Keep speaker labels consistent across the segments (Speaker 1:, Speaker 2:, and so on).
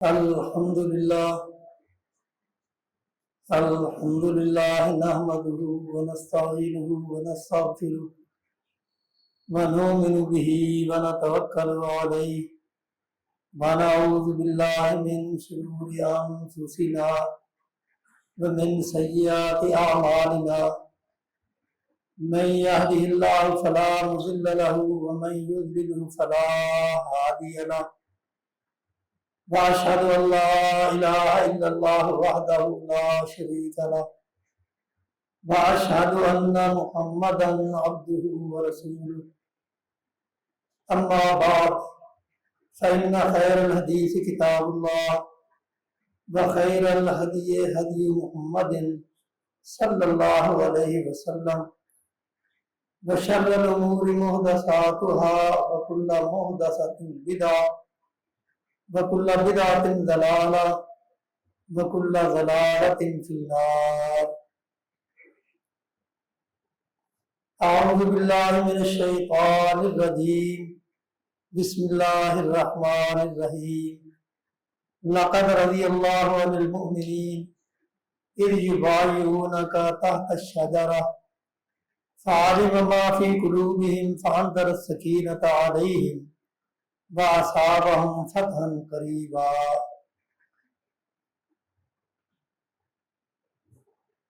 Speaker 1: अल्हम्दुलिल्लाह अल्हम्दुलिल्लाह नहमदुहु व नस्तईनुहु व नस्तगफिरुहु व नुमिनु बिही व नतवक्कलु अलैहि व नऊज़ु बिल्लाहि मिन शुरूरि अंफुसिना व मिन सय्यिआति अअमालिना मन यहदिहिल्लाहु फला मुज़िल्ल लहु व मन युज़्लिल्हु फला हादिय लहु व अशहदु अन ला इलाहा इल्लल्लाह वहदहु ला शरीक लहु व अशहदु अन्न मुहम्मदन अब्दुहु व रसूलुहु अम्मा बाद फ़इन्न खैरल हदीस किताबुल्लाह व खैरल हदी हदी मुहम्मदिन सल्लल्लाहु अलैहि वसल्लम व शर्रल उमूरि मुहदसातुहा व कुल्लु मुहदसतिन बिदअह व कुल्लु बिदअतिन ज़लाला व कुल्लु ज़लालतिन फिन्नार। अऊज़ु बिल्लाहि मिनश शैतानिर रजीम। बिस्मिल्लाहिर रहमानिर रहीम। लक़द रज़ियल्लाहु अनिल मुअ्मिनीन इज़ युबाय्यूनका तहत अश-शजरा फ़अलिम मा फ़ी क़ुलूबिहिम फ़अन्ज़ला अस्सकीनता अलैहिम व असाबहुम फ़तहन क़रीबा।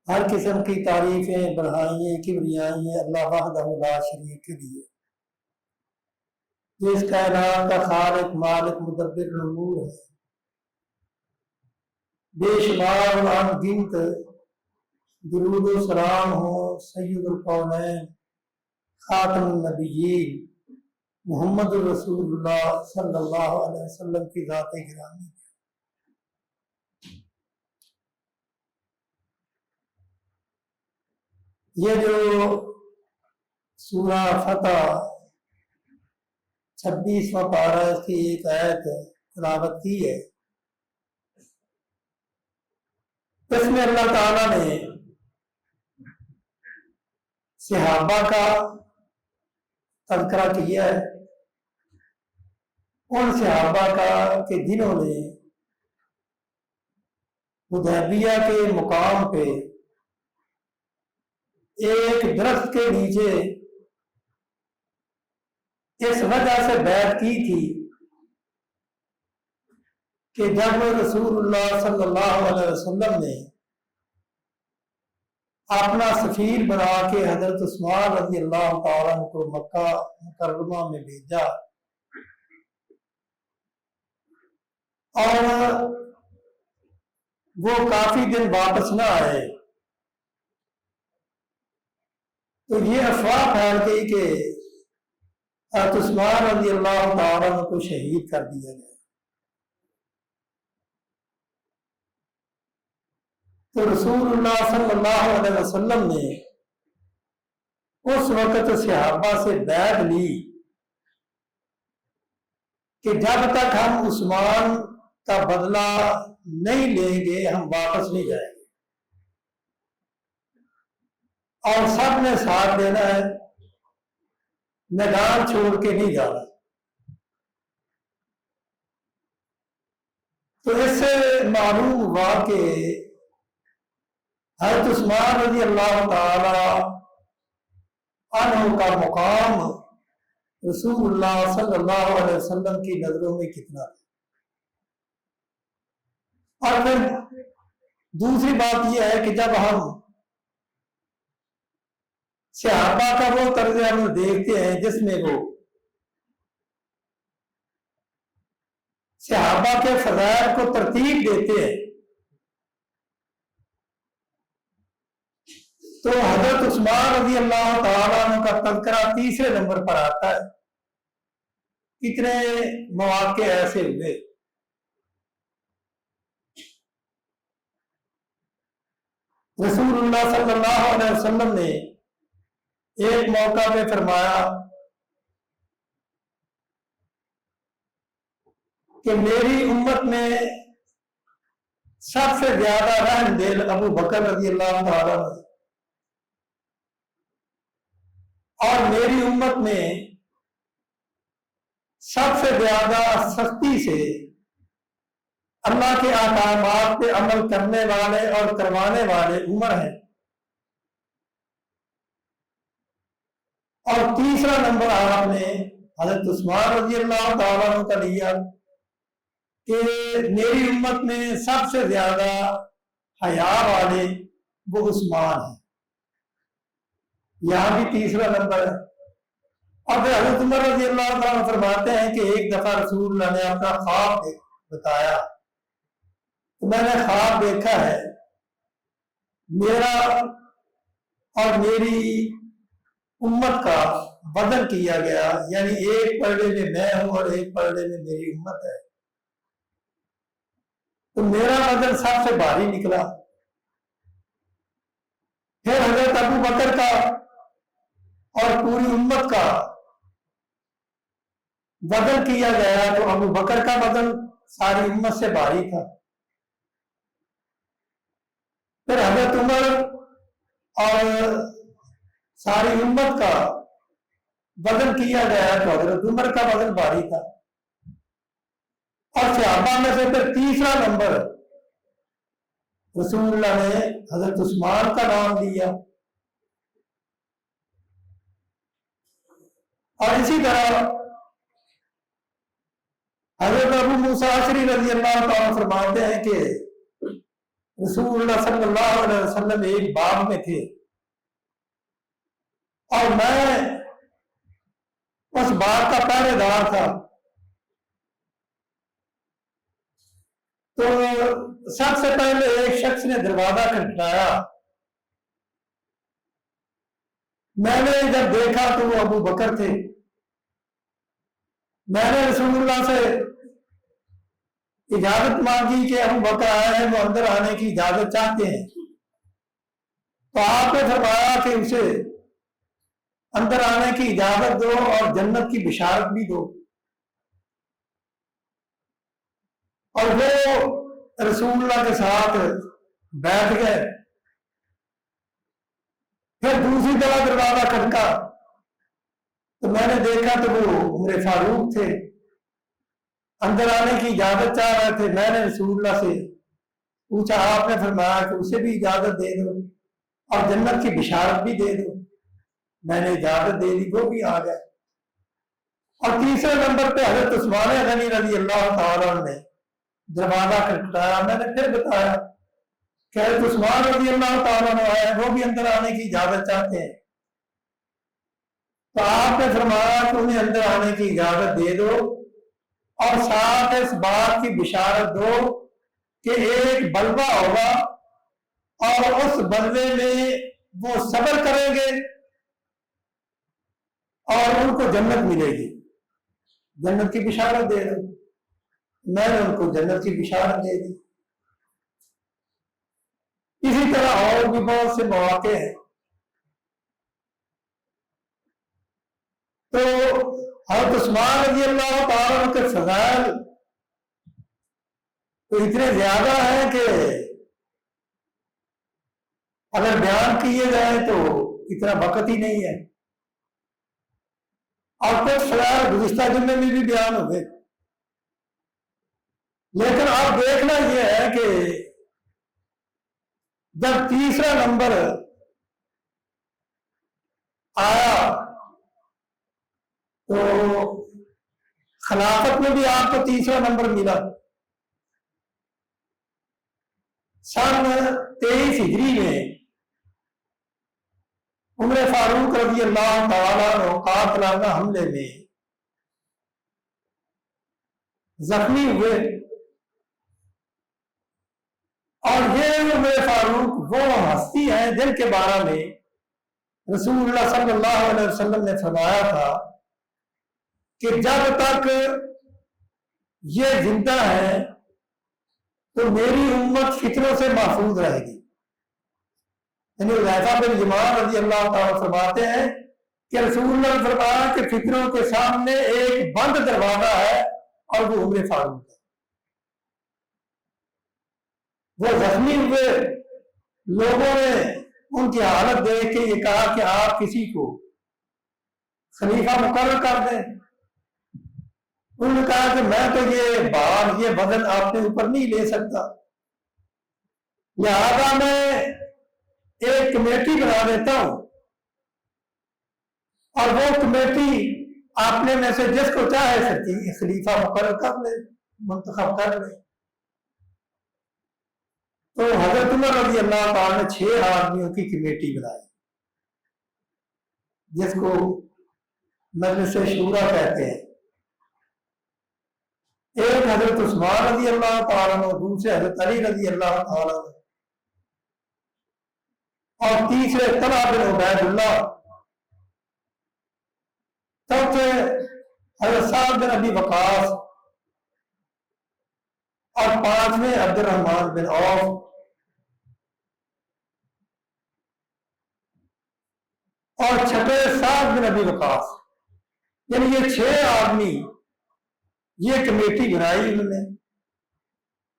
Speaker 1: हर किस्म की तारीफ़ें, बढ़ाइयाँ, किबरियाई अल्लाह वहदहु ला शरीक के लिए, जो इस कायनात का खालिक, मालिक, मुदब्बिर उमूर है। बेशुमार और अनगिनत दुरूद व सलाम हो सय्यदुल कौनैन खातमुन नबिय्यीन मुहम्मदुर रसूलुल्लाह सल्लल्लाहु अलैहि वसल्लम की ज़ात-ए गिरामी। ये जो सूरा फतह 26वां पारा, इसकी एक आयत तिलावत की है। इसमें अल्लाह ताला ने सहाबा का तज़किरा किया है, उन सहाबा का कि जिन्होंने हुदैबिया के मुकाम पे एक दरख्त के नीचे इस वजह से बैत की थी कि जब रसूलुल्लाह सल्लल्लाहु अलैहि वसल्लम ने अपना सफीर बना के हजरत उस्मान रज़ी अल्लाह तआला अन्हु को मक्का मुकर्रमा में भेजा और वो काफी दिन वापस न आए, तो ये अफवाह फैल गई कि हज़रत उस्मान रज़ी अल्लाह तआला अन्हु को शहीद कर दिया गया। तो रसूलुल्लाह सल्लल्लाहु अलैहि वसल्लम ने उस वक्त सहाबा से बैत ली कि जब तक हम उस्मान का बदला नहीं लेंगे हम वापस नहीं जाएंगे, और सब ने साथ देना है, मैदान छोड़ के नहीं जाना। तो इससे मालूम हुआ कि हज़रत उस्मान रज़ी अल्लाह तआला अन्हु का मुकाम रसूलुल्लाह सल्लल्लाहु अलैहि वसल्लम की नजरों में कितना था। और फिर दूसरी बात यह है कि जब हम सहाबा का वो तर्ज अमल देखते हैं जिसमें वो सहाबा के फज़ाइल को तरतीब देते हैं, तो हजरत उस्मान रज़ी अल्लाह तआला अन्हु का तज़किरा तीसरे नंबर पर आता है। कितने मौके ऐसे हुए। रसूलुल्लाह सल्लल्लाहु अलैहि वसल्लम ने एक मौका पे फरमाया कि मेरी उम्मत में सबसे ज्यादा रहमदिल अबू बकर रज़ी अल्लाह तआला अन्हु, और मेरी उम्मत में सबसे ज्यादा सख्ती से अल्लाह के अहकामात पे अमल करने वाले और करवाने वाले उमर हैं। और तीसरा नंबर आपने हजरत उस्मान रजी अल्लाह तआला अन्हु का लिया कि मेरी उम्मत में सबसे ज्यादा हया वाले वो उस्मान है, यहां भी तीसरा नंबर है। और फिर हजरत उमर रजी अल्लाह तआला अन्हु फरमाते हैं कि एक दफा रसूलुल्लाह ने अपना ख्वाब बताया, तो मैंने ख्वाब देखा है मेरा और मेरी उम्मत का वजन किया गया, यानी एक पलड़े में मैं हूं और एक पलड़े में मेरी उम्मत है, तो मेरा वजन सबसे भारी निकला। फिर हजरत अबू बकर का और पूरी उम्मत का वजन किया गया, तो अबू बकर का वजन सारी उम्मत से भारी था। फिर हजरत उमर और सारी उम्मत का वजन किया गया, तो हजरत उमर का वजन भारी था। और सहाबा में से फिर तीसरा नंबर रसूलुल्लाह ने हजरत उस्मान का नाम दिया। और इसी तरह हजरत अबू मूसा अशरी रजी अल्लाह तआला फरमाते हैं कि रसूलुल्लाह सल्लल्लाहु अलैहि वसल्लम एक बाग में थे और मैं उस बाग का पहरेदार था। तो सबसे पहले एक शख्स ने दरवाजा खटखटाया। मैंने जब देखा तो वो अबू बकर थे। मैंने रसूलुल्लाह से इजाजत मांगी कि अबू बकर आए हैं, वो अंदर आने की इजाजत चाहते हैं। तो आपने फरमाया कि उसे अंदर आने की इजाजत दो और जन्नत की बिशारत भी दो। और वो रसूलुल्लाह के साथ बैठ गए। फिर दूसरी दफा दरवाजा खटका तो मैंने देखा तो वो उमर फारूक थे, अंदर आने की इजाजत चाह रहे थे। मैंने रसूलुल्लाह से पूछा, आपने फरमाया कि उसे भी इजाजत दे दो और जन्नत की बिशारत भी दे दो। मैंने इजाजत दे दी, वो भी आ गए। और तीसरे नंबर पे हजरत उस्मान गनी रजी अल्लाह तआला ने दरवाजा खटखटाया। मैंने फिर बताया कि हजरत उस्मान रजी अल्लाह तआला ने आए, वो भी अंदर आने की इजाजत चाहते हैं। तो आपने फरमाया कि उन्हें अंदर आने की इजाजत दे दो और साथ इस बात की बिशारत दो कि एक बलवा होगा और उस बलवे में वो सब्र करेंगे और उनको जन्नत मिलेगी। जन्नत की बिशारत दे दो। मैंने उनको जन्नत की बिशारत दे दी। इसी तरह और भी बहुत से मौके हैं। तो हज़रत उस्मान रज़ी अल्लाह तआला के फज़ाइल तो इतने ज्यादा हैं कि अगर बयान किए जाए तो इतना वक्त ही नहीं है। और कुछ फज़ाइल गुज़िश्ता जुम्मे में भी बयान हो गए। लेकिन अब देखना यह है कि जब तीसरा नंबर आया तो खिलाफत में भी आपको तीसरा नंबर मिला। सन 23 हिजरी में उमर फारूक रज़ी अल्लाह तआला अन्हु कातिलाना हमले में जख्मी हुए। और ये उमर फारूक वो हस्ती है जिनके बारे में रसूलुल्लाह सल्लल्लाहु अलैहि वसल्लम ने फरमाया था कि जब तक ये जिंदा है तो मेरी उम्मत फितरों से महफूज रहेगी। यानी हुज़ैफा बिन यमान रज़ी अल्लाह तआला फरमाते हैं कि रसूलुल्लाह ने फरमाया कि फितरों के सामने एक बंद दरवाजा है और वो उमर फारूक है। वो जख्मी हुए लोगों ने उनकी हालत देख के ये कहा कि आप किसी को खलीफा मुकर्रर कर दें। उन्होंने कहा कि मैं तो ये भार, ये वजन अपने ऊपर नहीं ले सकता, लिहाजा मैं एक कमेटी बना देता हूं और वो कमेटी आपने में से जिसको चाहे सकती खलीफा मुकर्रर कर ले, मुंतखब कर ले। तो हजरत उमर रज़ी अल्लाह तआला ने 6 आदमियों की कमेटी बनाई, जिसको मजलिस शूरा कहते हैं। एक हजरत उस्मान रज़ी अल्लाह तआला अन्हु, दूसरे हजरत अली रज़ी अल्लाह तआला अन्हु, और तीसरे तलहा बिन उबैदुल्लाह, चौथे हजरत साद बिन अबी वकास, और पांचवें अब्दुर्रहमान बिन औफ, और छठे साद बिन अबी वकास। यानी ये 6 आदमी ये कमेटी बनाई उन्होंने,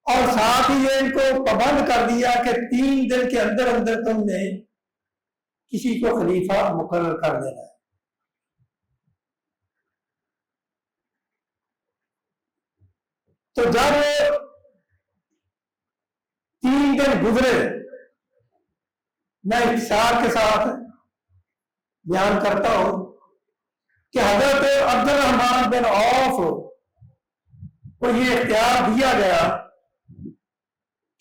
Speaker 1: और साथ ही ये इनको पाबंद कर दिया कि 3 दिन के अंदर अंदर तुमने किसी को खलीफा मुकर्रर कर देना है। तो जब 3 दिन गुजरे, मैं इख्तिसार के साथ बयान करता हूं कि हजरत अब्दुर्रहमान बिन औफ को ये इख्तियार दिया गया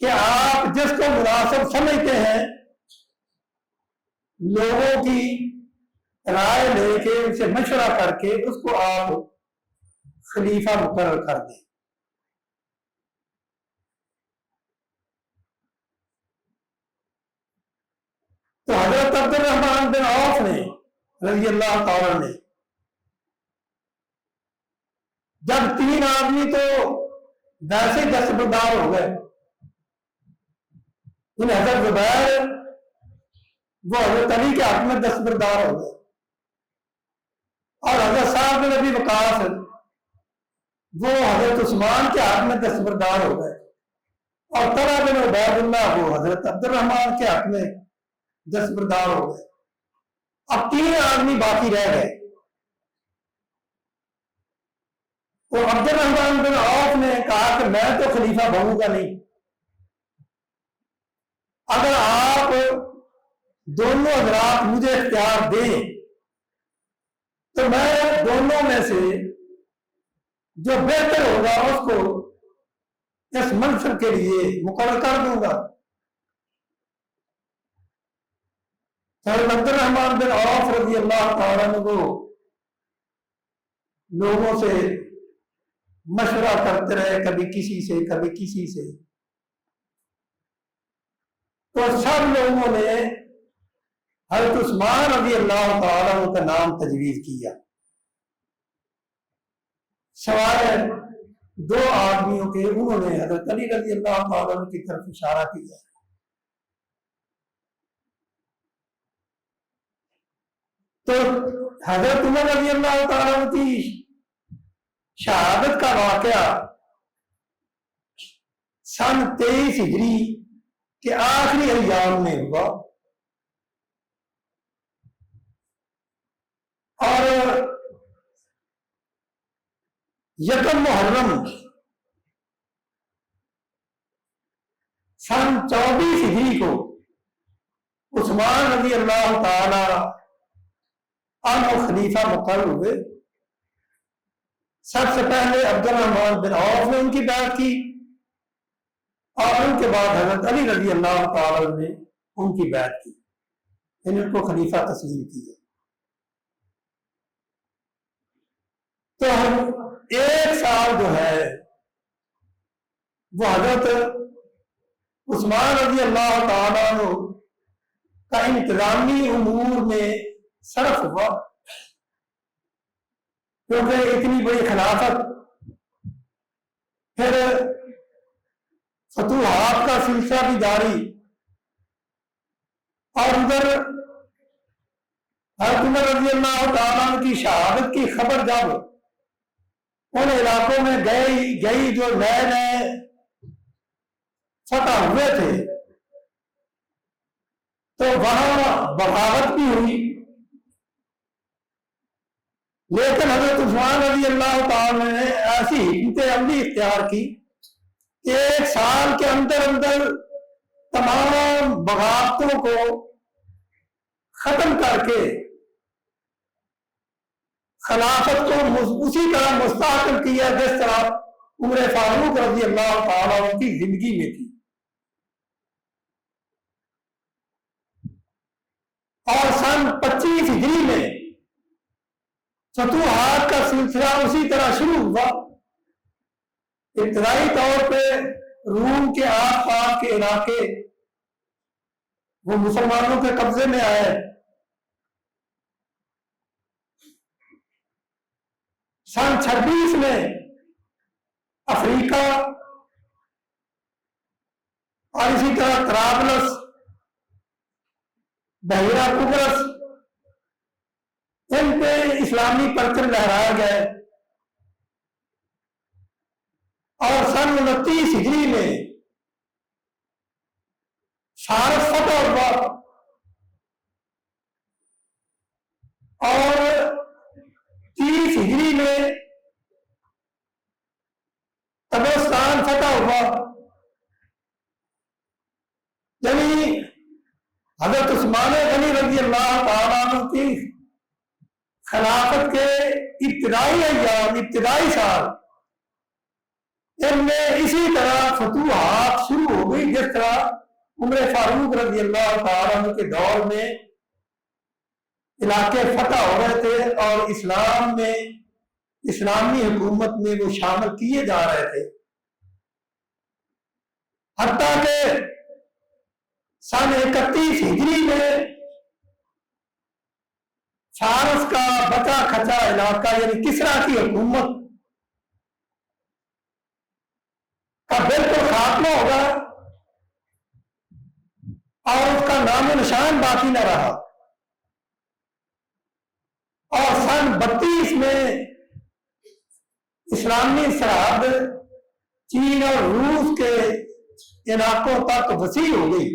Speaker 1: कि आप जिसको मुनासिब समझते हैं लोगों की राय लेके, उनसे मशवरा करके उसको आप खलीफा मुकर्रर कर दें। तो हजरत अब्दुर्रहमान बिन औफ ने रज़ी अल्लाह तआला ने, जब 3 आदमी तो वैसे दस्तबरदार हो गए, इन हजरत जुबैर वो हजरत अली के हक में दस्तबरदार हो गए, और हजरत साद बिन अबी वकास वो हजरत उस्मान के हक में दस्तबरदार हो गए, और तलहा बिन उबैदुल्लाह वो हजरत अब्दुर्रहमान के हक में दस्तबरदार हो गए। अब 3 आदमी बाकी रह गए। तो अब्दुर्रहमान बिन औफ ने कहा कि मैं तो खलीफा बनूंगा नहीं, अगर आप दोनों हजरात मुझे इख्तियार दें तो मैं दोनों में से जो बेहतर होगा उसको इस मनसब के लिए मुकर्रर कर दूंगा। अब्दुर्रहमान बिन औफ रज़ी अल्लाह तआला अन्हु लोगों से मशवरा करते रहे, कभी किसी से कभी किसी से। तो सब लोगों ने हज़रत उस्मान रज़ी अल्लाह तआला अन्हु का नाम तजवीज़ किया, सवाए 2 आदमियों के। उन्होंने हज़रत अली रज़ी अल्लाह तआला अन्हु की तरफ इशारा किया। तो हजरत उमर रज़ी अल्लाह तआला अन्हु की शहादत का वाकया सन 23 हिजरी के आखिरी अय्याम में हुआ, और यकम मुहर्रम सन 24 हिजरी को उस्मान रज़ी अल्लाह तआला अन्हु खलीफा मुकर्रर हुए। सबसे पहले अब्दुर्रहमान बिन औफ ने उनकी बैत की, और उनके बाद हजरत अली रज़ी अल्लाह तआला ने उनकी बैत की, इनको खलीफा तस्लीम किया। तो हम 1 साल जो है वो हजरत उस्मान रज़ी अल्लाह तआला अन्हु का इंतजामी उमूर में सरफ हुआ, क्योंकि इतनी बड़ी खिलाफत, फिर फतूहात का सिलसिला भी जारी, और उधर हज़रत उमर रज़ी अल्लाह तआला अन्हु की शहादत की खबर जब उन इलाकों में गई जो नए नए फतह हुए थे, तो वहां बगावत भी हुई, लेकिन हजरत उस्मान रजी अल्लाह तआला ने ऐसी हिकमत अमली इख्तियार की कि 1 साल के अंदर अंदर तमाम बगावतों को खत्म करके खिलाफत को उसी तरह मुस्तहकम किया जिस तरह उमर फारूक रजी अल्लाह तआला की जिंदगी में थी। और सन 25 हिजरी में फतूहात का सिलसिला उसी तरह शुरू हुआ। इब्तदाई तौर पे रूम के आस पास के इलाके वो मुसलमानों के कब्जे में आए। सन 26 में अफ्रीका और इसी तरह तराबलस, बहरा कुबरस, इन पे इस्लामी परचम लहराए गए। और सन 29 हिजरी में फारस फतह हुआ और 30 हिजरी में तबरस्तान फतह हुआ। यानी हजरत उस्मान गनी रजी अल्लाह तआला अन्हु की खिलाफत के इब्तिदाई अय्याम, इब्तिदाई साल, इनमें इसी तरह फतूहात शुरू हो गई जिस तरह उमर फारूक रजी अल्लाह तआला अन्हु के दौर में इलाके फतह हो रहे थे और इस्लाम में, इस्लामी हुकूमत में वो शामिल किए जा रहे थे। हत्ता के सन 31 हिजरी में फारस का बचा खचा इलाका यानी किसरा की हुकूमत का बिल्कुल खात्मा होगा और उसका नामो निशान बाकी न रहा। और सन 32 में इस्लामी सरहद चीन और रूस के इलाकों तक वसी हो गई।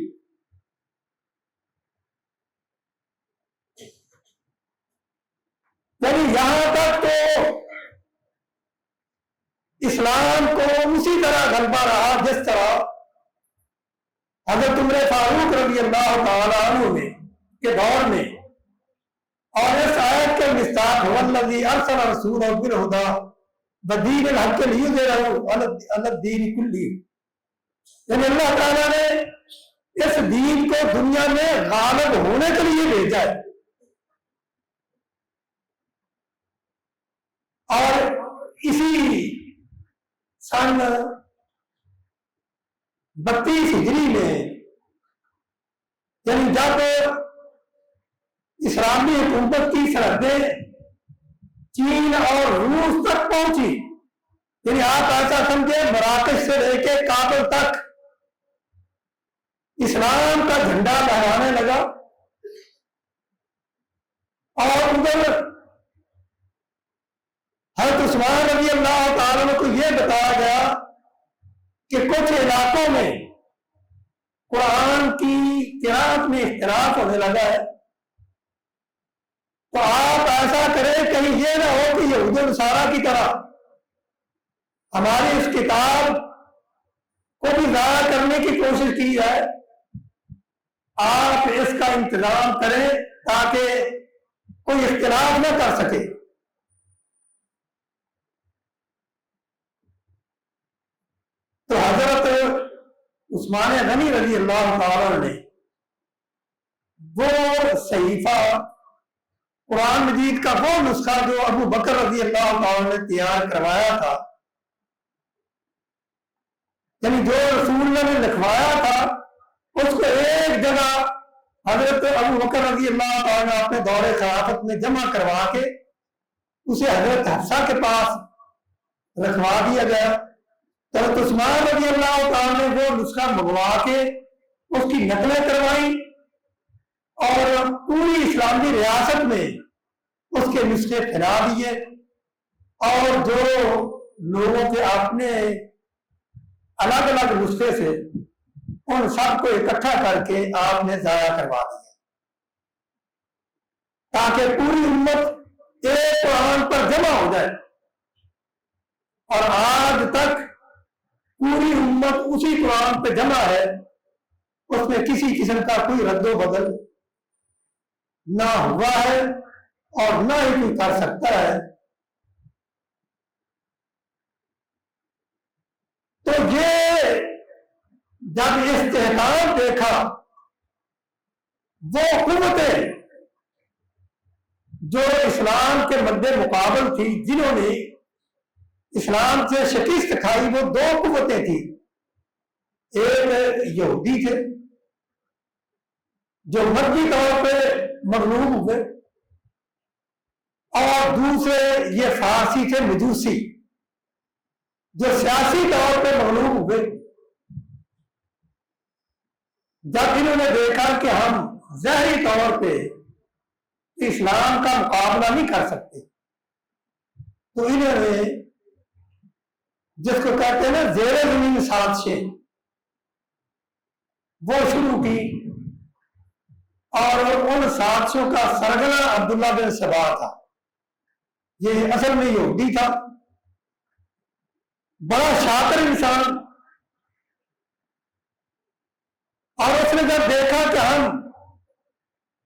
Speaker 1: यानी यहां तक तो इस्लाम को उसी तरह गलबा रहा जिस तरह हजरत उमर फारूक रजी अल्लाह तआला अन्हु के दौर में। और इस आयत के मिस्ताक वल्लज़ी अरसल रसूलहु बिल हुदा व दीनिल हक़ लियुज़हिरहु अला दीन कुल्ली। यानी अल्लाह ताला ने इस दीन को दुनिया में गालिब होने के लिए भेजा है। और इसी सन 32 हिजरी में यानी जब इस्लामी हुकूमत की सरहदें चीन और रूस तक पहुंची, यानी आप ऐसा समझे मराकश से लेके काबुल तक इस्लाम का झंडा लहराने लगा। और उधर हज़रत उस्मान रज़ी अल्लाह तआला अन्हु को यह बताया गया कि कुछ इलाकों में कुरान की किरात में इख्तिलाफ होने लगा है, तो आप ऐसा करें कहीं ये ना हो कि यहूद नसारा की तरह हमारी इस किताब को भी ज़ाया करने की कोशिश की जाए। आप इसका इंतजाम करें ताकि कोई इख्तिलाफ न कर सके। तो हजरत उस्मान गनी रजी अल्लाह तआला ने वो सहीफा कुरान मजीद का वो नुस्खा जो अबू बकर रजी अल्लाह तआला ने तैयार करवाया था, यानी जो रसूल ने लिखवाया था, उसको एक जगह हजरत अबू बकर रजी अल्लाह तआला ने अपने दौरे खिलाफत में जमा करवा के उसे हजरत हफ्सा के पास रखवा दिया गया। तो उस्मान रजी अल्लाह तआला ने वो नुस्खा मंगवा के उसकी नकलें करवाई और पूरी इस्लामी रियासत में उसके नुस्खे फैला दिए। और जो लोगों के अपने अलग अलग नुस्खे से उन सबको इकट्ठा करके आपने जाया करवा दिया ताकि पूरी उम्मत एक कुरान पर जमा हो जाए, और आज तक पूरी उम्मत उसी कुरान पे जमा है, उसमें किसी किस्म का कोई रद्दो बदल ना हुआ है और ना ही कोई कर सकता है। तो ये जब इस्तेहकाम देखा, वो कुव्वतें जो इस्लाम के मद्दे मुकाबल थी, जिन्होंने इस्लाम से शिकस्त खाई, वो दो कुव्वतें थी। एक यहूदी थे जो मद्दी तौर पे मगलूब हुए, और दूसरे ये फारसी थे मजूसी, जो सियासी तौर पे मगलूब हुए। जब इन्होंने देखा कि हम ज़ाहिरी तौर पे इस्लाम का मुकाबला नहीं कर सकते, तो इन्होंने जिसको कहते हैं ना ज़ेरे ज़मीन साजिशें, वो शुरू की। और उन साजिशों का सरगना अब्दुल्ला बिन सबा था। ये असल में यहूदी था, बड़ा शातिर इंसान। और उसने जब देखा कि हम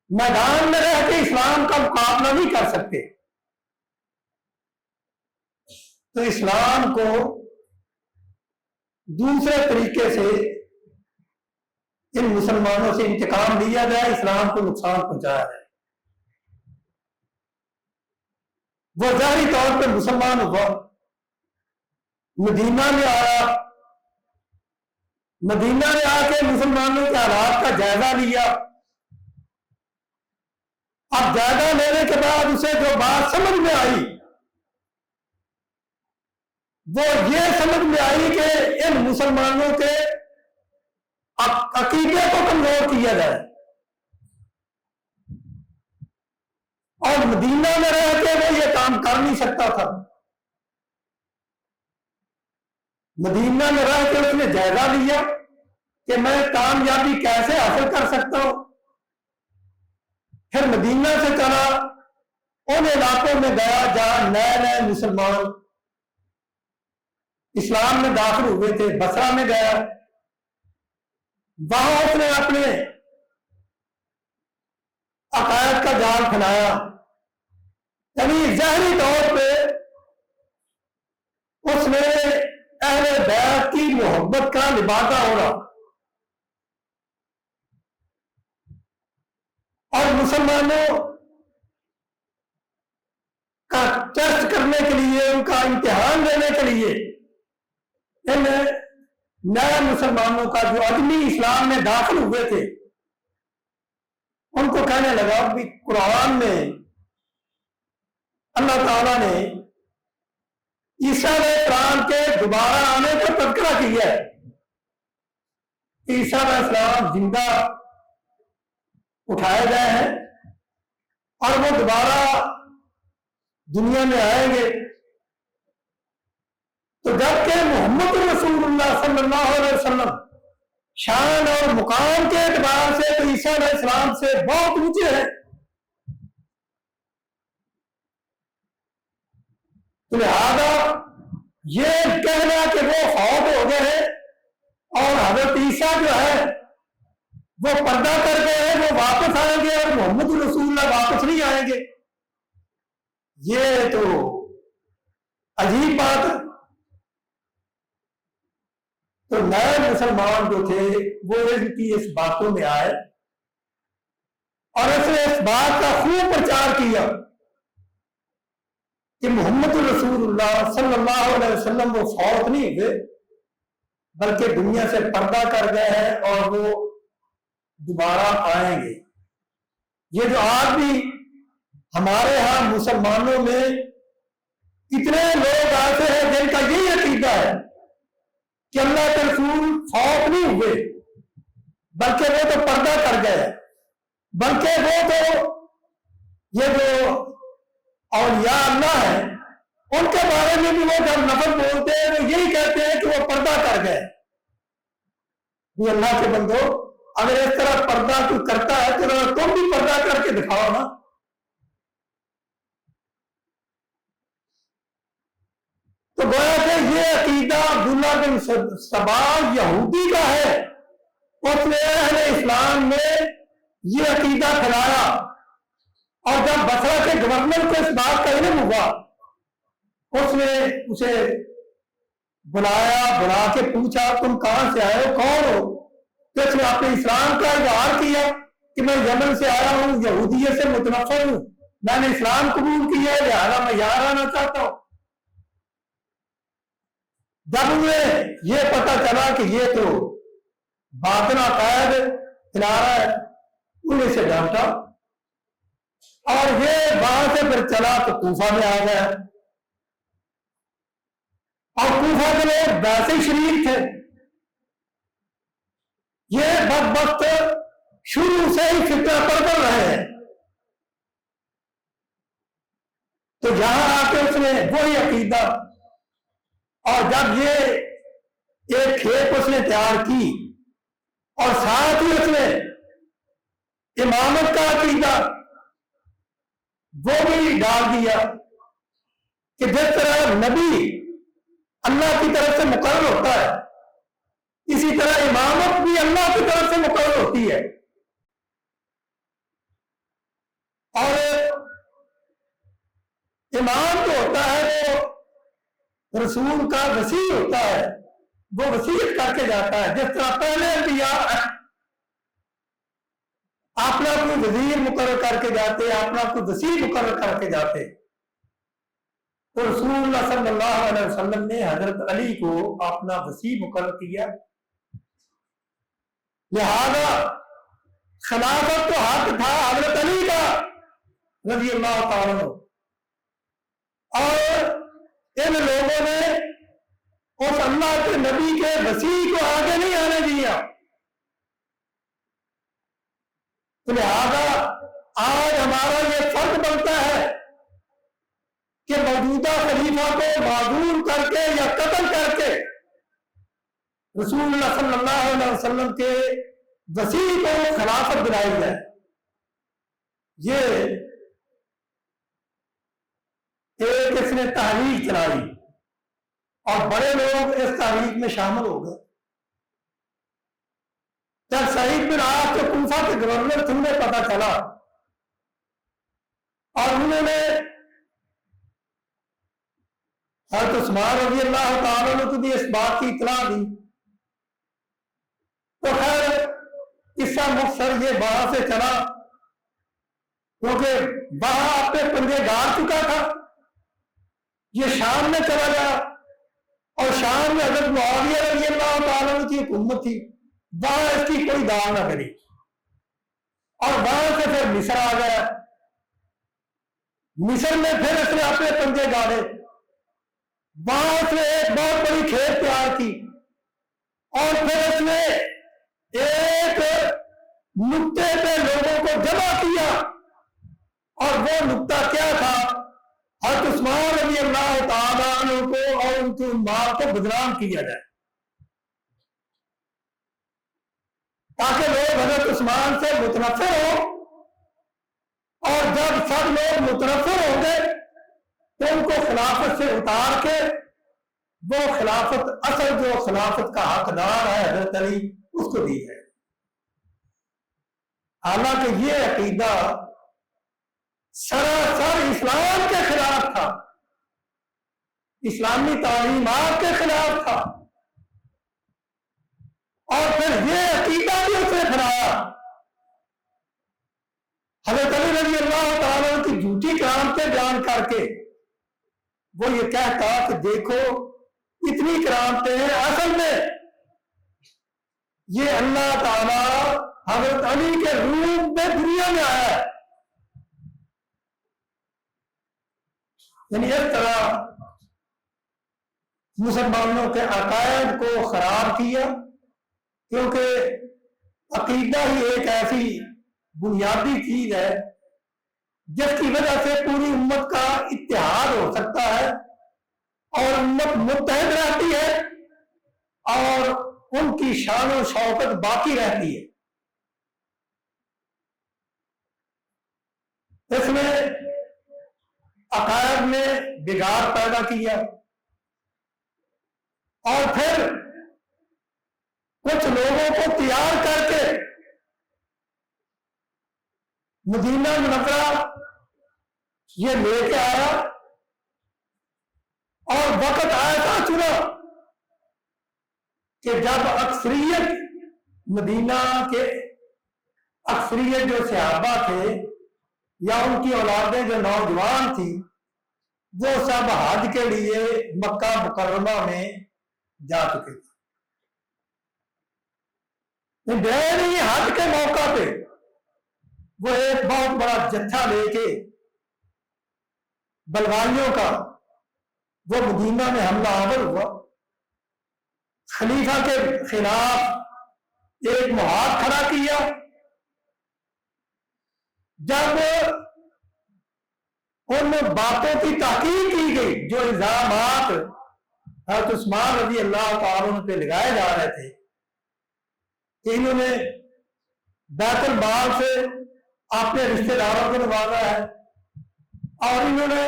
Speaker 1: मैदान में रह के इस्लाम का मुकाबला नहीं कर सकते, तो इस्लाम को दूसरे तरीके से इन मुसलमानों से इंतकाम लिया जाए, इस्लाम को नुकसान पहुंचाया जाए। वो जाहिरी तौर पर मुसलमान हुआ, मदीना में आया, मदीना में आके मुसलमानों के हालात का जायजा लिया। अब जायजा लेने के बाद उसे जो बात समझ में आई, वो ये समझ में आई कि इन मुसलमानों के अकीदे को कमजोर किया जाए, और मदीना में रह के वो ये काम कर नहीं सकता था। मदीना में रह के उसने जायजा लिया कि मैं कामयाबी कैसे हासिल कर सकता हूं। फिर मदीना से चला, उन इलाकों में गया जहां नए नए मुसलमान इस्लाम में दाखिल हुए थे। बसरा में गया, वहां उसने अपने अकायद का जाल फैलाया, यानी ज़ाहिरी तौर पे उसने अहले बैत की मोहब्बत का लिबासा हो रहा, और मुसलमानों का टेस्ट करने के लिए, उनका इम्तिहान देने के लिए इन नए मुसलमानों का जो अदमी इस्लाम में दाखिल हुए थे, उनको कहने लगा कि कुरान में अल्लाह ताला ने ईसा अलैहिस्सलाम के दोबारा आने का तज़किरा किया है। ईसा अलैहिस्सलाम जिंदा उठाए गए हैं और वो दोबारा दुनिया में आएंगे। तो जबकि मोहम्मद रसूलुल्लाह सल्लल्लाहु अलैहि वसल्लम शान और मुकाम के एतबार से तो ईसा अलैहिस्सलाम से बहुत ऊंचे हैं, तो लिहाजा ये कहना कि वो फौत हो गए हैं और हजरत ईसा जो है वो पर्दा कर गए हैं, वो वापस आएंगे और मोहम्मद रसूलुल्लाह वापस नहीं आएंगे, ये तो अजीब बात है। तो नए मुसलमान जो थे वो इनकी इस बातों में आए और उसने इस बात का खूब प्रचार किया कि मोहम्मद रसूलुल्लाह सल्लल्लाहु अलैहि वसल्लम वो फौत नहीं हुए, बल्कि दुनिया से पर्दा कर गए हैं और वो दोबारा आएंगे। ये जो आज भी हमारे यहां मुसलमानों में इतने लोग आते हैं जिनका यही अकीदा है कि अल्लाह के रसूल फौत नहीं हुए, बल्कि वो तो पर्दा कर गए, बल्कि वो तो ये जो औलिया अल्लाह है उनके बारे में भी वो जब लफ्ज़ बोलते हैं वो यही कहते हैं कि वो पर्दा कर गए। ये अल्लाह के बंदो, अगर इस तरह पर्दा तू करता है तो तुम भी पर्दा करके दिखाओ ना। अब्दुल्ला बिन सबा यहूदी का है, उसने अहले इस्लाम में ये अकीदा फैलाया। और जब बसरा के गवर्नर को इस बात का इल्म हुआ, उसने उसे बुलाया, बुला के पूछा तुम कहां से आए हो, कौन हो। तो उसने अपने इस्लाम का इजहार किया कि मैं यमन से आया हूं, यहूदियत से मुतनफर हूं, मैंने इस्लाम कबूल किया है, लिहाजा मैं यहां रहना चाहता हूं। जब उन्हें यह पता चला कि ये तो बातना कैद खिला रहा है, उन्हें से डांटा और ये वहां से फिर चला तो कूफा में आ गया। और कूफा के लोग वैसे ही शरीक थे, ये बदबख्त शुरू से ही फिक्र पर कर रहे हैं। तो यहां आके उसने वही अकीदा, और जब ये एक खेप उसने तैयार की और साथ ही उसने इमामत का अकीदा वो भी डाल दिया कि जिस तरह नबी अल्लाह की तरफ से मुकर्रर होता है, इसी तरह इमामत भी अल्लाह की तरफ से मुकर्रर होती है। और इमाम जो होता है वो रसूल का वसीय होता है, वो वसीयत करके जाता है। जिस तरह पहले अंबिया अपना कोई वजीर मुकर्रर करके जाते, अपना कोई वसीय मुकर्रर करके जाते, तो रसूलुल्लाह सल्लल्लाहु अलैहि वसल्लम ने हजरत अली को अपना वसीय मुकर्रर किया। लिहाजा खिलाफत तो हक था हजरत अली का रज़ी अल्लाह तआला अन्हु, और इन लोगों ने उस अल्लाह के नबी के वसीय को आगे नहीं आने दिया। तो लिहाजा आज हमारा ये फर्ज बनता है कि मौजूदा खलीफा को माजूर करके या कत्ल करके रसूलुल्लाह सल्लल्लाहु अलैहि वसल्लम के वसीय को खिलाफत दिलाई जाए। ये एक इसने तहरीक चलाई और बड़े लोग इस तहरीक में शामिल हो गए। जब सईद बिन आस के कूफा के गवर्नर थे, उन्हें पता चला और उन्होंने हज़रत उस्मान रज़ी अल्लाह तआला अन्हु को भी इस बात की इत्तला दी। तो खैर किस्सा मुख्तसर ये वहां से चला, क्योंकि वहां अपने पंजे गाड़ चुका था, ये शाम में चला गया और शाम में हज़रत मुआविया रज़ी अल्लाह तआला अन्हु की हुकूमत थी, वहां इसकी कोई दाल ना करी और वहां से फिर मिस्र आ गया। मिस्र में फिर इसने अपने पंजे गाड़े, वहां से एक बहुत बड़ी खेत तैयार की और फिर इसने एक नुक्ते पे लोगों को जमा किया। और वो नुक्ता क्या था? हज़रत उस्मान रज़ी अल्लाह तआला अन्हु को और उनकी उम्मत को बदनाम किया जाए, ताकि लोग हज़रत उस्मान से मुतनफ़िर हो, और जब सब लोग मुतनफ़िर होंगे तो उनको खिलाफत से उतार के वो खिलाफत, असल जो खिलाफत का हकदार है हज़रत अली, उसको दी है। हालांकि ये अकीदा सरासर इस्लाम के खिलाफ था, इस्लामी तालीमात के खिलाफ था, और फिर ये अकीदा भी उसने फैलाया। हज़रत अली रज़ी अल्लाह तआला अन्हु की झूठी करामतें बयान करके वो ये कहता कि देखो इतनी करामतें हैं, असल में ये अल्लाह ताला हज़रत अली के रूप में दुनिया में आया है। यानी इस तरह मुसलमानों के अकायद को खराब किया, क्योंकि अकीदा ही एक ऐसी बुनियादी चीज है जिसकी वजह से पूरी उम्मत का इत्तेहाद हो सकता है और उम्मत मुत्तहद रहती है और उनकी शान और शौकत बाकी रहती है। इसमें अकायद में बिगाड़ पैदा किया और फिर कुछ लोगों को तैयार करके मदीना मुनव्वरा ये लेके आया, और वक्त आया था चुना कि जब अक्सरियत मदीना के अक्सरियत जो सहाबा थे या उनकी औलादें जो नौजवान थी, वो सब हज के लिए मक्का मुकर्रमा में जा चुके थे। नहीं, हज के मौका पे वो एक बहुत बड़ा जत्था लेके बलवानियों का वो मदीना में हमला आवर हुआ। खलीफा के खिलाफ एक मुहाद खड़ा किया। जब उन बातों की ताकीद की गई जो इल्जामात हज़रत उस्मान रज़ी अल्लाह तआला पे लगाए जा रहे थे कि इन्होंने बैतुल माल से अपने रिश्तेदारों को नवाजा है और इन्होंने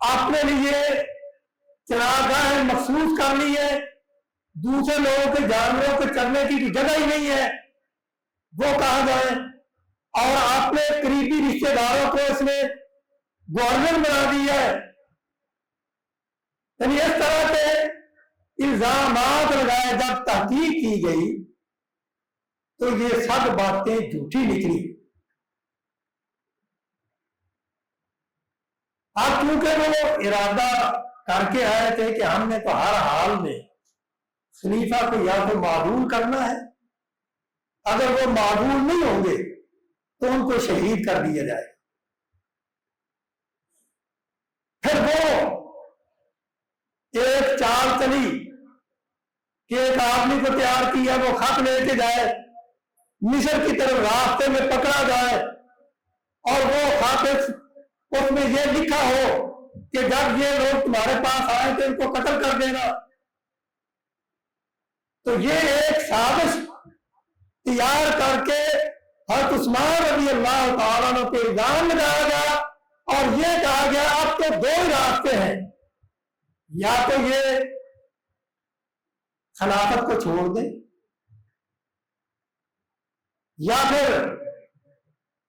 Speaker 1: अपने लिए चरागाहें मखसूस कर ली है, दूसरे लोगों के जानवरों के चलने की जगह ही नहीं है, वो कहा जाए, और अपने करीबी रिश्तेदारों को इसने गवर्नर बना दिया है। यानी इस तरह के इल्जामात लगाए। जब तहकीक की गई तो ये सब बातें झूठी निकली। अब क्योंकि वो इरादा करके आए थे कि हमने तो हर हाल में खलीफा को या तो मादूल करना है, अगर वो मादूल नहीं होंगे तो उनको शहीद कर दिया जाए। फिर वो एक चाल चली कि एक आदमी को तैयार किया, वो खत लेके जाए मिस्र की तरफ, रास्ते में पकड़ा जाए और वो खत उसमें ये लिखा हो कि जब ये लोग तुम्हारे पास आए तो इनको कत्ल कर देना। तो ये एक साजिश तैयार करके हज़रत उस्मान रज़ी अल्लाह तआला पे इल्जाम लगाया गया और ये कहा गया अब तो दो ही रास्ते हैं, या तो ये खिलाफत को छोड़ दें या फिर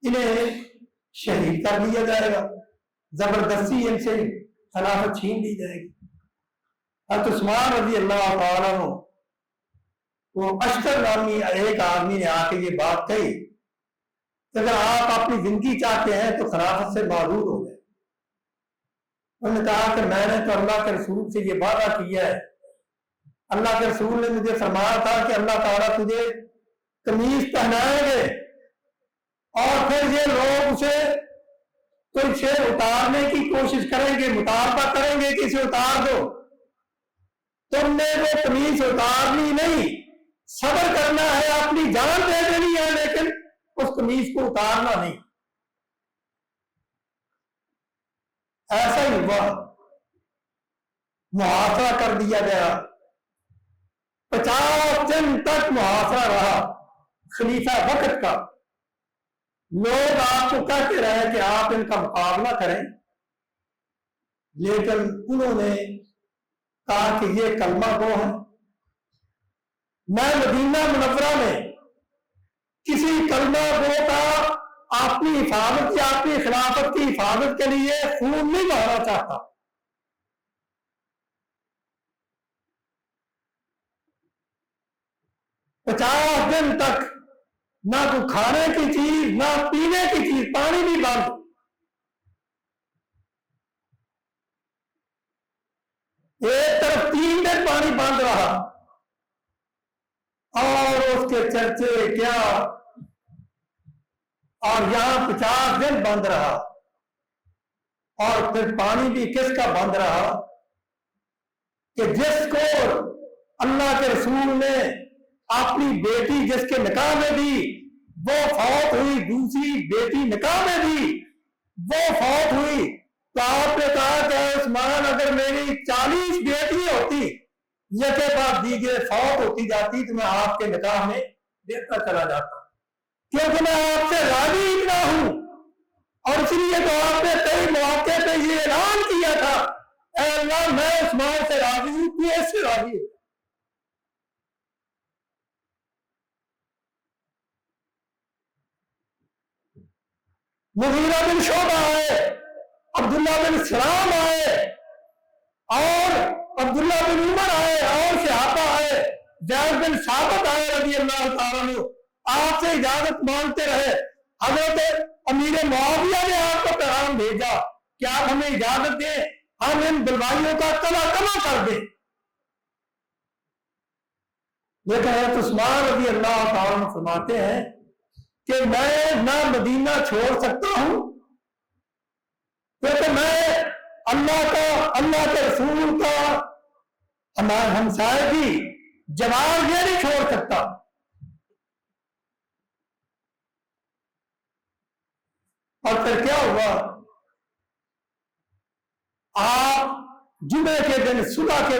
Speaker 1: इन्हें शहीद कर दिया जाएगा, जबरदस्ती इनसे खिलाफत छीन ली जाएगी। हज़रत उस्मान रज़ी अल्लाह तआला अन्हु वो अशकर नामी एक आदमी ने आके ये बात कही कि अगर आप अपनी जिंदगी चाहते हैं तो खिलाफत से मारूर हो गए। उन्होंने कहा कि मैंने तो अल्लाह के रसूल से ये वादा किया है, अल्लाह के रसूल ने मुझे फरमाया था कि अल्लाह ताला तुझे कमीज पहनाएंगे और फिर ये लोग उसे तुझसे उतारने की कोशिश करेंगे, मुतालबा करेंगे कि इसे उतार दो। तुमने वो कमीज उतारनी नहीं, सब्र करना है, अपनी जान दे देनी है, लेकिन उस कमीज को उतारना नहीं। ऐसा ही हुआ, मुहासरा कर दिया गया। 50 दिन तक मुहासरा रहा खलीफा वक्त का। लोग आपको कहते रहे कि आप इनका मुकाबला करें, लेकिन उन्होंने कहा कि ये कलमा गो है। मैं मदीना मुनव्वरा में किसी कलमा गो का अपनी हिफाजत या अपनी खिलाफत की हिफाजत के लिए खून नहीं बहाना चाहता। पचास दिन तक ना तो खाने की चीज ना पीने की चीज, पानी भी बंद। एक तरफ 3 दिन पानी बंद रहा और उसके चर्चे क्या, और यहां 50 दिन बंद रहा। और फिर पानी भी किसका बंद रहा कि जिसको अल्लाह के रसूल ने अपनी बेटी जिसके निकाह में दी वो फौत हुई, दूसरी बेटी निकाह में दी वो फौत हुई। तो आपने कहा कि उस्मान अगर मेरी 40 बेटी होती यके बाद दीजिए फौत होती जाती तो मैं आपके निकाह में देखता चला जाता, क्योंकि मैं आपसे राजी इतना हूं। और इसलिए तो आपने कई मौके पे ये ऐलान किया था, ऐ अल्लाह मैं उस्मान से राजी हूं, तू इससे राजी हो। मुगीरा बिन शोबा आए, अब्दुल्ला बिन सलाम आए, और अब्दुल्ला बिन उमर आए, और सहाबा आए, ज़ैद बिन साबित आए रज़ी अल्लाह तआला अन्हु, आपसे इजाजत मांगते रहे। हजरत अमीर मुआविया ने आपको पैगाम भेजा कि आप हमें इजाजत दें, हम इन बलवाइयों का कला कमा कर दें। लेकिन हज़रत उस्मान रज़ी अल्लाह तआला अन्हु फरमाते हैं कि मैं ना मदीना छोड़ सकता हूं, क्योंकि मैं अल्लाह का, अल्लाह के रसूल का हमारे हमसाए की जवाब ये नहीं छोड़ सकता। और फिर क्या हुआ, आप जुमे के दिन सुबह के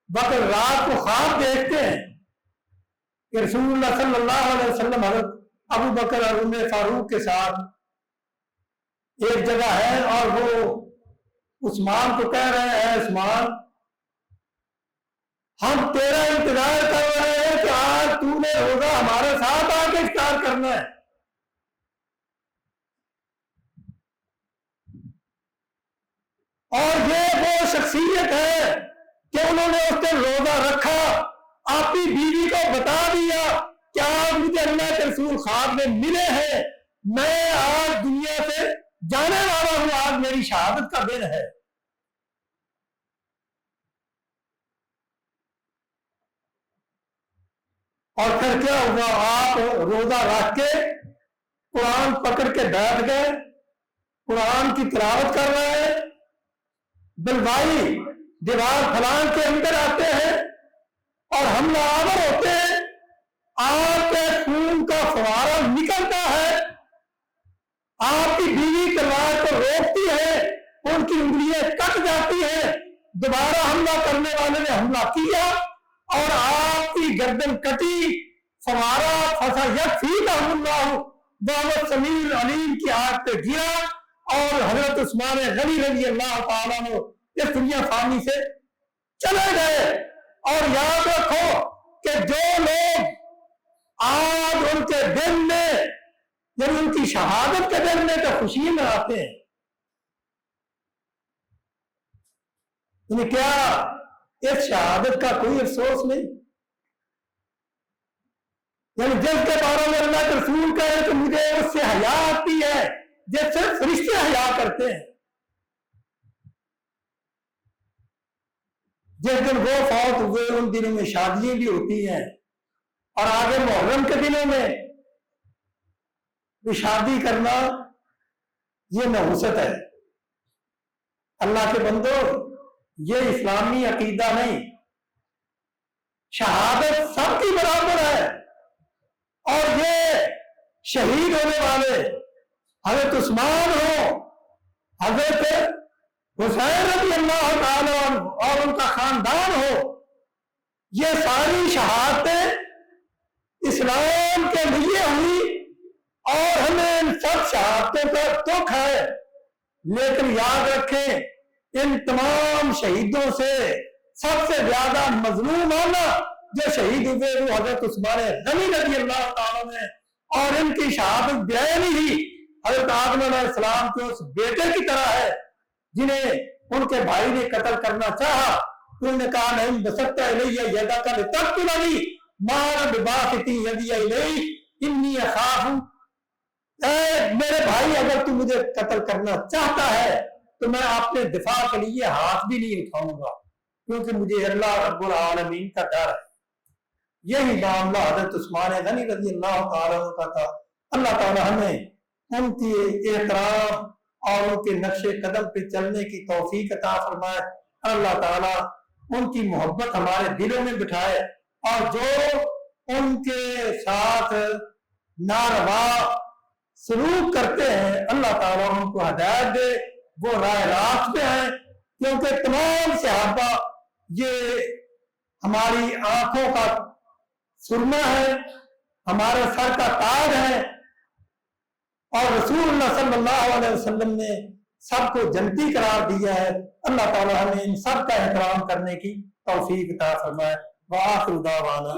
Speaker 1: वक्त रात को ख्वाब देखते हैं कि रसूलुल्लाह सल्लल्लाहु अलैहि वसल्लम हज़रत अबू बकर और उमर फारूक के साथ एक जगह है, और वो उस्मान को कह रहे हैं, उस्मान हम तेरा इंतजार कर रहे हैं कि आज तूने रोजा हमारे साथ आके इफ्तार करना है। और ये वो शख्सियत है कि उन्होंने उस दिन रोजा रखा, अपनी बीवी को बता दिया कि आज मुझे अल्लाह के रसूल ख्वाब में मिले हैं, मैं आज दुनिया से जाने वाला हूं, आज मेरी शहादत का दिन है। और फिर क्या हुआ, आप रोजा रख के कुरान पकड़ के बैठ गए, कुरान की तिलावत कर रहे हैं, बलवाई दीवार फलान के अंदर आते हैं और हमलावर होते हैं, आपके खून का फवारा निकलता है, आपकी बीवी तलवार को रोकती है, उनकी उंगलियां कट जाती है, दोबारा हमला करने वाले ने हमला किया और आपकी गर्दन कटी, फवारा फंसा समीर अलीम की आग पे गिरा और हजरत उस्मान गनी रज़ी अल्लाह तआला अन्हु इस दुनिया फानी से चले गए। और याद रखो कि जो लोग आज उनके दिन में, जब उनकी शहादत के दिन में तो खुशी मनाते हैं, क्या इस शहादत का कोई अफसोस नहीं? यानी जिसके बारे में अल्लाह के रसूल कहे कि मुझे उससे हया आती है जैसे फरिश्ते हया करते हैं। जिस दिन वो फौत हुए उन दिनों में शादियां भी होती हैं और आगे मुहर्रम के दिनों में भी शादी करना ये नहुसत है। अल्लाह के बंदो, ये इस्लामी अकीदा नहीं, शहादत सबकी बराबर है। और ये शहीद होने वाले हजरत उस्मान हो, हजरत हुसैन रज़ी अल्लाह तआला और उनका खानदान हो, ये सारी शहादतें इस्लाम के लिए हुई और हमें इन सब शहादतों का दुख है। लेकिन याद रखें, इन तमाम शहीदों से सबसे ज्यादा मजलूम होना जो शहीद हुए वो हजरत उस्मान गनी रज़ी अल्लाह तआला ने, और इनकी शहादत बयान ही हजरत आदम अलैहिस्सलाम के उस बेटे की तरह है जिन्हें उनके भाई ने कत्ल करना चाहा। उन्होंने कहा नहीं बसत्ता इलैया यदका लितक़्तुलनी मा अना बिबासिती यदिया इलैक इन्नी अखाफु, मेरे भाई अगर तू मुझे कत्ल करना चाहता है तो मैं अपने दिफा के लिए हाथ भी नहीं उठाऊंगा, क्योंकि मुझे अल्लाह रब्बुल आलमीन का डर है। यही मामला हजरत उस्मान गनी रज़ी अल्लाह तआला का था। अल्लाह ताला हमें उनकी एहतराम और उनके नक्शे कदम पे चलने की तौफीक अता फरमाए। अल्लाह ताला उनकी मोहब्बत हमारे दिलों में बिठाए और जो उनके साथ नारवा सलूक करते हैं अल्लाह ताला उनको हिदायत दे, वो राह रास्त पे हैं। क्योंकि तमाम सहाबा ये हमारी आंखों का सुरमा है, हमारे सर का ताज है, और रसूलुल्लाह सल्लल्लाहु अलैहि वसल्लम ने सबको जन्नती करार दिया है। अल्लाह ताला हमें इन सब का एहतराम करने की तौफीक अता फरमाए। व आखिरु दावाना।